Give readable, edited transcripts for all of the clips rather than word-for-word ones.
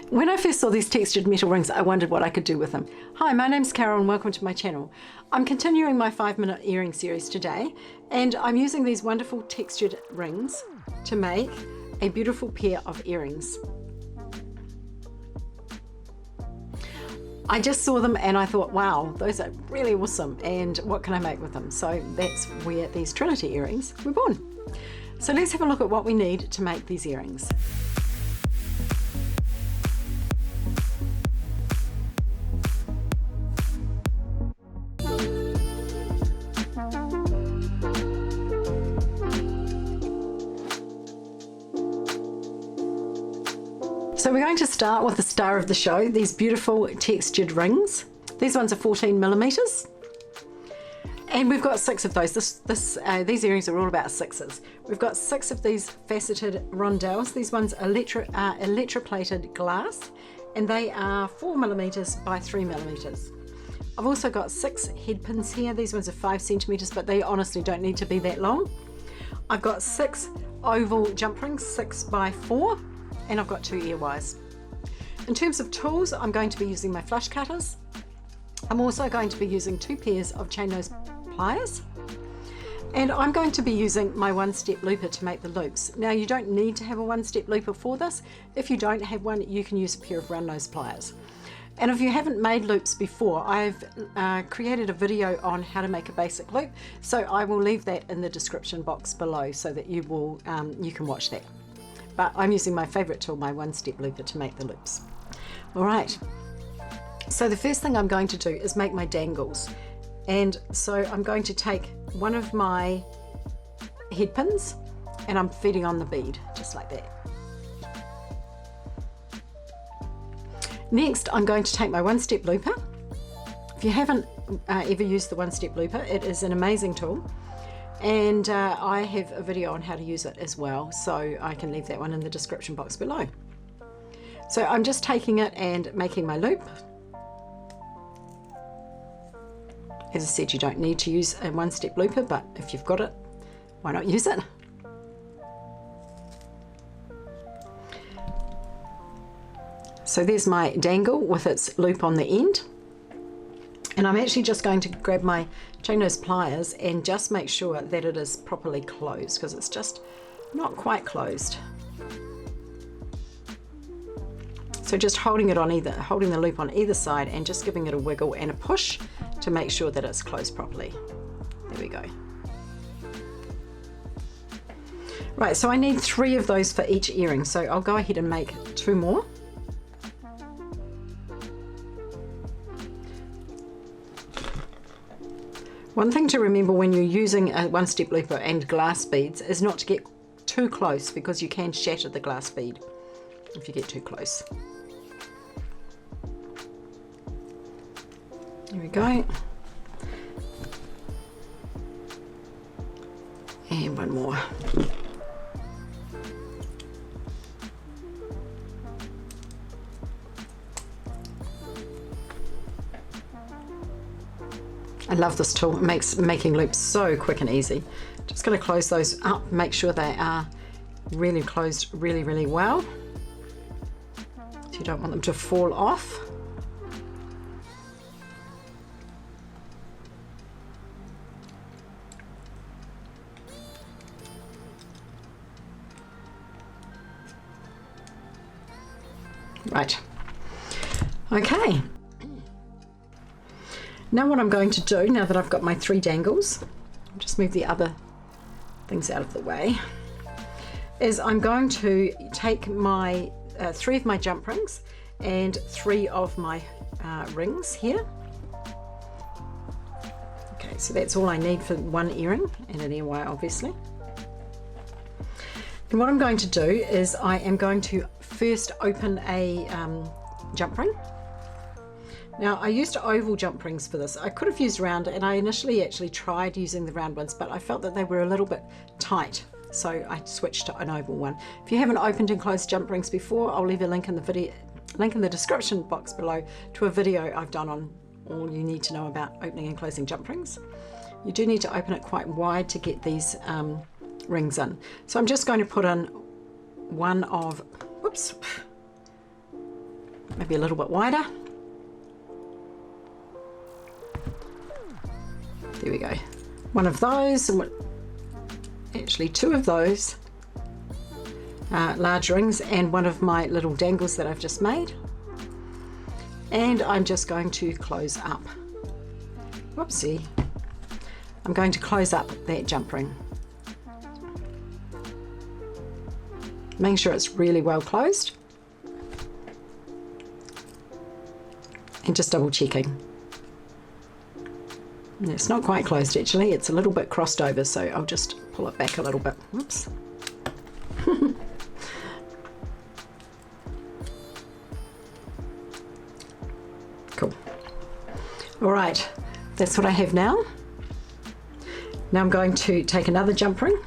When I first saw these textured metal rings, I wondered what I could do with them. Hi, my name's Carol and welcome to my channel. I'm continuing my 5-minute earring series today, and I'm using these wonderful textured rings to make a beautiful pair of earrings. I just saw them and I thought, wow, those are really awesome, and what can I make with them? So that's where these Trinity earrings were born. So let's have a look at what we need to make these earrings. So we're going to start with the star of the show, these beautiful textured rings. These ones are 14 millimeters. And we've got 6 of those. These earrings are all about 6s. We've got 6 of these faceted rondelles. These ones are electroplated glass, and they are 4 millimeters by 3 millimeters. I've also got 6 headpins here. These ones are 5 centimeters, but they honestly don't need to be that long. I've got 6 oval jump rings, 6 by 4. And I've got 2 ear wires. In terms of tools, I'm going to be using my flush cutters. I'm also going to be using 2 pairs of chain nose pliers. And I'm going to be using my 1-step looper to make the loops. Now, you don't need to have a 1-step looper for this. If you don't have one, you can use a pair of round nose pliers. And if you haven't made loops before, I've created a video on how to make a basic loop. So I will leave that in the description box below so that you can watch that. But I'm using my favorite tool, my 1-step looper, to make the loops. All right, so the first thing I'm going to do is make my dangles. And so I'm going to take one of my head pins and I'm feeding on the bead, just like that. Next, I'm going to take my 1-step looper. If you haven't ever used the 1-step looper, it is an amazing tool. And I have a video on how to use it as well, so I can leave that one in the description box below. So I'm just taking it and making my loop. As I said, you don't need to use a 1-step looper, but if you've got it, why not use it? So there's my dangle with its loop on the end. And I'm actually just going to grab my chain nose pliers and just make sure that it is properly closed, because it's just not quite closed. So just holding the loop on either side and just giving it a wiggle and a push to make sure that it's closed properly. There we go. Right, so I need 3 of those for each earring, so I'll go ahead and make 2 more. One thing to remember when you're using a 1-step looper and glass beads is not to get too close, because you can shatter the glass bead if you get too close. There we go. And one more. I love this tool. It makes making loops so quick and easy. Just going to close those up, make sure they are really closed really, really well. So you don't want them to fall off. Right. Okay. Now what I'm going to do, now that I've got my 3 dangles, I'll just move the other things out of the way, is I'm going to take my 3 of my jump rings and 3 of my rings here. Okay, so that's all I need for one earring and an ear wire, obviously. And what I'm going to do is I am going to first open a jump ring. Now, I used oval jump rings for this. I could have used round, and I initially actually tried using the round ones, but I felt that they were a little bit tight, so I switched to an oval one. If you haven't opened and closed jump rings before, I'll leave a link in the description box below to a video I've done on all you need to know about opening and closing jump rings. You do need to open it quite wide to get these rings in. So I'm just going to put in one of maybe a little bit wider. There we go. One of those, and actually two of those large rings, and one of my little dangles that I've just made. And I'm just going to close up. Whoopsie. I'm going to close up that jump ring. Making sure it's really well closed. And just double checking. It's not quite closed actually, it's a little bit crossed over, so I'll just pull it back a little bit. Whoops. Cool. All right, that's what I have now. Now I'm going to take another jump ring,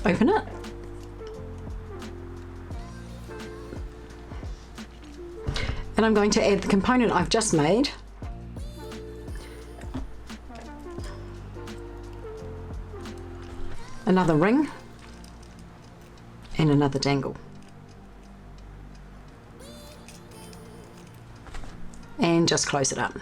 open it, and I'm going to add the component I've just made. Another ring and another dangle. And just close it up.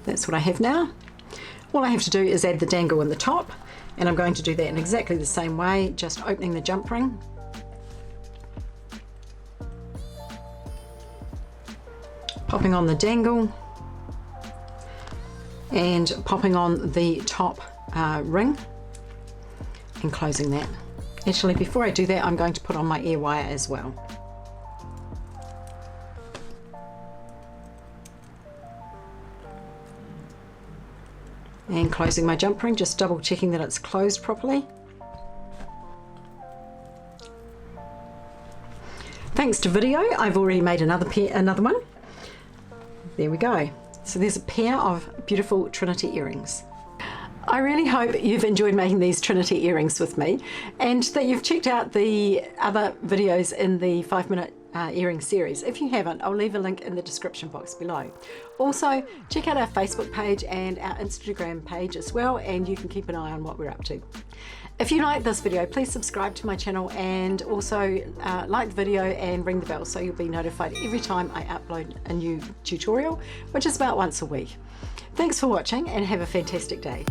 That's what I have now. All I have to do is add the dangle in the top, and I'm going to do that in exactly the same way, just opening the jump ring. Popping on the dangle and popping on the top ring and closing that. Actually, before I do that, I'm going to put on my ear wire as well. And closing my jump ring, just double checking that it's closed properly. Thanks to video, I've already made another one. There we go. So there's a pair of beautiful Trinity earrings. I really hope you've enjoyed making these Trinity earrings with me, and that you've checked out the other videos in the 5-minute earring series. If you haven't, I'll leave a link in the description box below. Also, check out our Facebook page and our Instagram page as well, and you can keep an eye on what we're up to. If you like this video, please subscribe to my channel, and also like the video and ring the bell so you'll be notified every time I upload a new tutorial, which is about once a week. Thanks for watching and have a fantastic day.